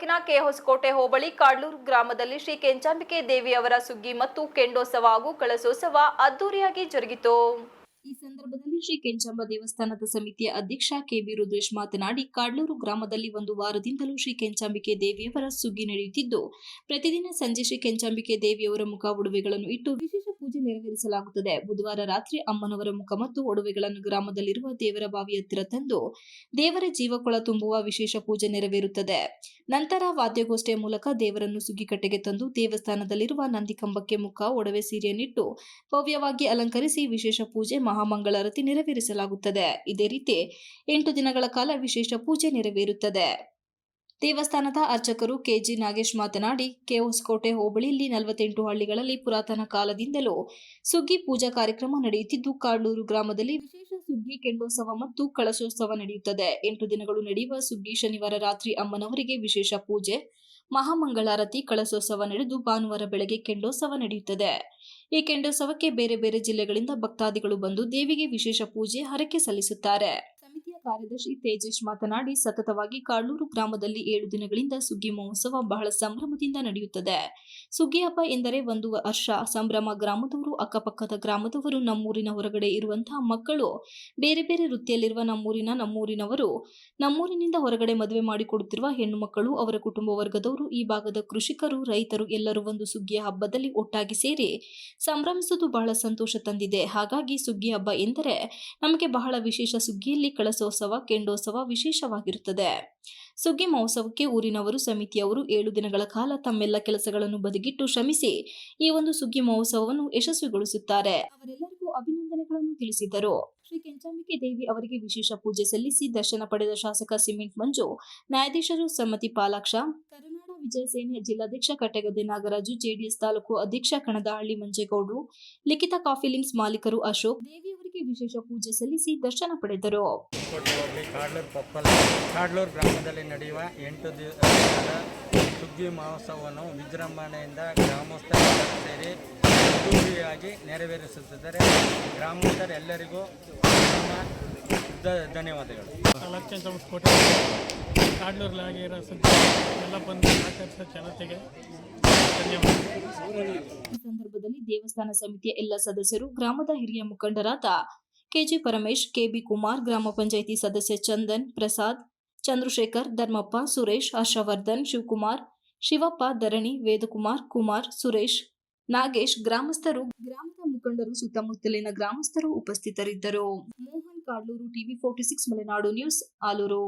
ತಾಲೂಕಿನ ಕೆಹೊಸಕೋಟೆ ಹೋಬಳಿ ಕಾಡ್ಲೂರು ಗ್ರಾಮದಲ್ಲಿ ಶ್ರೀ ಕೆಂಚಾಂಬಿಕೆ ದೇವಿಯವರ ಸುಗ್ಗಿ ಮತ್ತು ಕೆಂಡೋತ್ಸವ ಹಾಗೂ ಕಳಸೋತ್ಸವ ಅದ್ದೂರಿಯಾಗಿ ಜರುಗಿತು. ಈ ಸಂದರ್ಭದಲ್ಲಿ ಶ್ರೀ ಕೆಂಚಾಂಬ ದೇವಸ್ಥಾನದ ಸಮಿತಿಯ ಅಧ್ಯಕ್ಷ ಕೆಬಿ ರುದ್ರೇಶ್ ಮಾತನಾಡಿ, ಕಾಡ್ಲೂರು ಗ್ರಾಮದಲ್ಲಿ ಒಂದು ವಾರದಿಂದಲೂ ಶ್ರೀ ಕೆಂಚಾಂಬಿಕೆ ದೇವಿಯವರ ಸುಗ್ಗಿ ನಡೆಯುತ್ತಿದ್ದು, ಪ್ರತಿದಿನ ಸಂಜೆ ಶ್ರೀ ಕೆಂಚಾಂಬಿಕೆ ದೇವಿಯವರ ಮುಖ ಒಡವೆಗಳನ್ನು ಇಟ್ಟು ವಿಶೇಷ ಪೂಜೆ ನೆರವೇರಿಸಲಾಗುತ್ತದೆ. ಬುಧವಾರ ರಾತ್ರಿ ಅಮ್ಮನವರ ಮುಖ ಮತ್ತು ಒಡವೆಗಳನ್ನು ಗ್ರಾಮದಲ್ಲಿರುವ ದೇವರ ಬಾವಿ ಹತ್ತಿರ ತಂದು ದೇವರ ಜೀವಕೊಳ ತುಂಬುವ ವಿಶೇಷ ಪೂಜೆ ನೆರವೇರುತ್ತದೆ. ನಂತರ ವಾದ್ಯಗೋಷ್ಠಿಯ ಮೂಲಕ ದೇವರನ್ನು ಸುಗ್ಗಿಕಟ್ಟೆಗೆ ತಂದು ದೇವಸ್ಥಾನದಲ್ಲಿರುವ ನಂದಿಕಂಬಕ್ಕೆ ಮುಖ ಒಡವೆ ಸೀರೆಯನ್ನಿಟ್ಟು ಭವ್ಯವಾಗಿ ಅಲಂಕರಿಸಿ ವಿಶೇಷ ಪೂಜೆ ಮಹಾಮಂಗಳಾರತಿ ನೆರವೇರಿಸಲಾಗುತ್ತದೆ. ಇದೇ ರೀತಿ 8 ದಿನಗಳ ಕಾಲ ವಿಶೇಷ ಪೂಜೆ ನೆರವೇರುತ್ತದೆ. ದೇವಸ್ಥಾನದ ಅರ್ಚಕರು ಕೆಜಿ ನಾಗೇಶ್ ಮಾತನಾಡಿ, ಕೆಹೊಸಕೋಟೆ ಹೋಬಳಿಯಲ್ಲಿ 48 ಹಳ್ಳಿಗಳಲ್ಲಿ ಪುರಾತನ ಕಾಲದಿಂದಲೂ ಸುಗ್ಗಿ ಪೂಜಾ ಕಾರ್ಯಕ್ರಮ ನಡೆಯುತ್ತಿದ್ದು, ಕಾಡ್ಲೂರು ಗ್ರಾಮದಲ್ಲಿ ವಿಶೇಷ ಸುಗ್ಗಿ ಕೆಂಡೋತ್ಸವ ಮತ್ತು ಕಳಶೋತ್ಸವ ನಡೆಯುತ್ತದೆ. 8 ದಿನಗಳು ನಡೆಯುವ ಸುಗ್ಗಿ ಶನಿವಾರ ರಾತ್ರಿ ಅಮ್ಮನವರಿಗೆ ವಿಶೇಷ ಪೂಜೆ, ಮಹಾಮಂಗಳಾರತಿ, ಕಳಶೋತ್ಸವ ನಡೆದು ಭಾನುವಾರ ಬೆಳಗ್ಗೆ ಕೆಂಡೋತ್ಸವ ನಡೆಯುತ್ತದೆ. ಈ ಕೆಂಡೋತ್ಸವಕ್ಕೆ ಬೇರೆ ಬೇರೆ ಜಿಲ್ಲೆಗಳಿಂದ ಭಕ್ತಾದಿಗಳು ಬಂದು ದೇವಿಗೆ ವಿಶೇಷ ಪೂಜೆ, ಹರಕೆ ಸಲ್ಲಿಸುತ್ತಾರೆ. ಸಮಿತಿಯ ಕಾರ್ಯದರ್ಶಿ ತೇಜೇಶ್ ಮಾತನಾಡಿ, ಸತತವಾಗಿ ಕಾಡ್ಲೂರು ಗ್ರಾಮದಲ್ಲಿ 7 ದಿನಗಳಿಂದ ಸುಗ್ಗಿ ಮಹೋತ್ಸವ ಬಹಳ ಸಂಭ್ರಮದಿಂದ ನಡೆಯುತ್ತದೆ. ಸುಗ್ಗಿ ಹಬ್ಬ ಎಂದರೆ ಒಂದು ವರ್ಷ ಸಂಭ್ರಮ. ಗ್ರಾಮದವರು, ಅಕ್ಕಪಕ್ಕದ ಗ್ರಾಮದವರು, ನಮ್ಮೂರಿನ ಹೊರಗಡೆ ಇರುವಂತಹ ಮಕ್ಕಳು, ಬೇರೆ ಬೇರೆ ವೃತ್ತಿಯಲ್ಲಿರುವ ನಮ್ಮೂರಿನವರು, ನಮ್ಮೂರಿನಿಂದ ಹೊರಗಡೆ ಮದುವೆ ಮಾಡಿಕೊಡುತ್ತಿರುವ ಹೆಣ್ಣು ಮಕ್ಕಳು, ಅವರ ಕುಟುಂಬ ವರ್ಗದವರು, ಈ ಭಾಗದ ಕೃಷಿಕರು, ರೈತರು ಎಲ್ಲರೂ ಒಂದು ಸುಗ್ಗಿಯ ಹಬ್ಬದಲ್ಲಿ ಒಟ್ಟಾಗಿ ಸೇರಿ ಸಂಭ್ರಮಿಸುವುದು ಬಹಳ ಸಂತೋಷ ತಂದಿದೆ. ಹಾಗಾಗಿ ಸುಗ್ಗಿ ಹಬ್ಬ ಎಂದರೆ ನಮಗೆ ಬಹಳ ವಿಶೇಷ. ಸುಗ್ಗಿಯಲ್ಲಿ ಕಳಸೋತ್ಸವ, ಕೆಂಡೋತ್ಸವ ವಿಶೇಷವಾಗಿರುತ್ತದೆ. ಸುಗ್ಗಿ ಮಹೋತ್ಸವಕ್ಕೆ ಊರಿನವರು, ಸಮಿತಿಯವರು 7 ದಿನಗಳ ಕಾಲ ತಮ್ಮೆಲ್ಲ ಕೆಲಸಗಳನ್ನು ಬದಿಗಿಟ್ಟು ಶ್ರಮಿಸಿ ಈ ಒಂದು ಸುಗ್ಗಿ ಮಹೋತ್ಸವವನ್ನು ಯಶಸ್ವಿಗೊಳಿಸುತ್ತಾರೆ. ಅವರೆಲ್ಲರಿಗೂ ಅಭಿನಂದನೆಗಳನ್ನು ತಿಳಿಸಿದರು. ಶ್ರೀ ಕೆಂಚಾಂಬಿಕೆ ದೇವಿ ಅವರಿಗೆ ವಿಶೇಷ ಪೂಜೆ ಸಲ್ಲಿಸಿ ದರ್ಶನ ಪಡೆದ ಶಾಸಕ ಸಿಮೆಂಟ್ ಮಂಜು, ನ್ಯಾಯಾಧೀಶರು ಸಮ್ಮತಿ ಪಾಲಾಕ್ಷ, ಕರುನಾಡ ವಿಜಯ ಸೇನೆ ಜಿಲ್ಲಾಧ್ಯಕ್ಷ ಕಟ್ಟೆಗದ್ದೆ ನಾಗರಾಜು, ಜೆಡಿಎಸ್ ತಾಲೂಕು ಅಧ್ಯಕ್ಷ ಕಣದಹಳ್ಳಿ ಮಂಜೇಗೌಡರು, ಲಿಖಿತ ಕಾಫಿ ಲಿಂಕ್ಸ್ ಮಾಲೀಕರು ಅಶೋಕ್, ದೇವಿ ಅವರಿಗೆ ವಿಶೇಷ ಪೂಜೆ ಸಲ್ಲಿಸಿ ದರ್ಶನ ಪಡೆದರು. ಕಾಡ್ಲೂರು ಗ್ರಾಮದಲ್ಲಿ ನಡೆಯುವ 8 ದಿನದ ಸುಗ್ಗಿ ಮಹೋತ್ಸವವನ್ನು ವಿಜೃಂಭಣೆಯಿಂದ ಗ್ರಾಮಸ್ಥರು ಸೇರಿ ಅದ್ದೂರಿಯಾಗಿ ನೆರವೇರಿಸುತ್ತಿದ್ದಾರೆ. ಗ್ರಾಮಸ್ಥರೆಲ್ಲರಿಗೂ ನಮ್ಮ ಧನ್ಯವಾದಗಳು. ಕೆಂಚಾಂಬಿಕೆ ಕಾಡ್ಲೂರಲ್ಲಾಗಿರೋ ಸುದ್ದಿ ಎಲ್ಲ ಬಂದು ಆಚರಿಸೋ ಜನತೆಗೆ ಧನ್ಯವಾದ. ಈ ಸಂದರ್ಭದಲ್ಲಿ ದೇವಸ್ಥಾನ ಸಮಿತಿಯ ಎಲ್ಲ ಸದಸ್ಯರು, ಗ್ರಾಮದ ಹಿರಿಯ ಮುಖಂಡರಾದ ಕೆಜಿ ಪರಮೇಶ್, ಕೆಬಿ ಕುಮಾರ್, ಗ್ರಾಮ ಪಂಚಾಯಿತಿ ಸದಸ್ಯ ಚಂದನ್, ಪ್ರಸಾದ್, ಚಂದ್ರಶೇಖರ್, ಧರ್ಮಪ್ಪ, ಸುರೇಶ್, ಹರ್ಷವರ್ಧನ್, ಶಿವಕುಮಾರ್, ಶಿವಪ್ಪ, ಧರಣಿ, ವೇದಕುಮಾರ್, ಕುಮಾರ್, ಸುರೇಶ್, ನಾಗೇಶ್, ಗ್ರಾಮಸ್ಥರು, ಗ್ರಾಮದ ಮುಖಂಡರು, ಸುತ್ತಮುತ್ತಲಿನ ಗ್ರಾಮಸ್ಥರು ಉಪಸ್ಥಿತರಿದ್ದರು. Mohan, Kadluru, TV 46 Malenadu news, Aluru.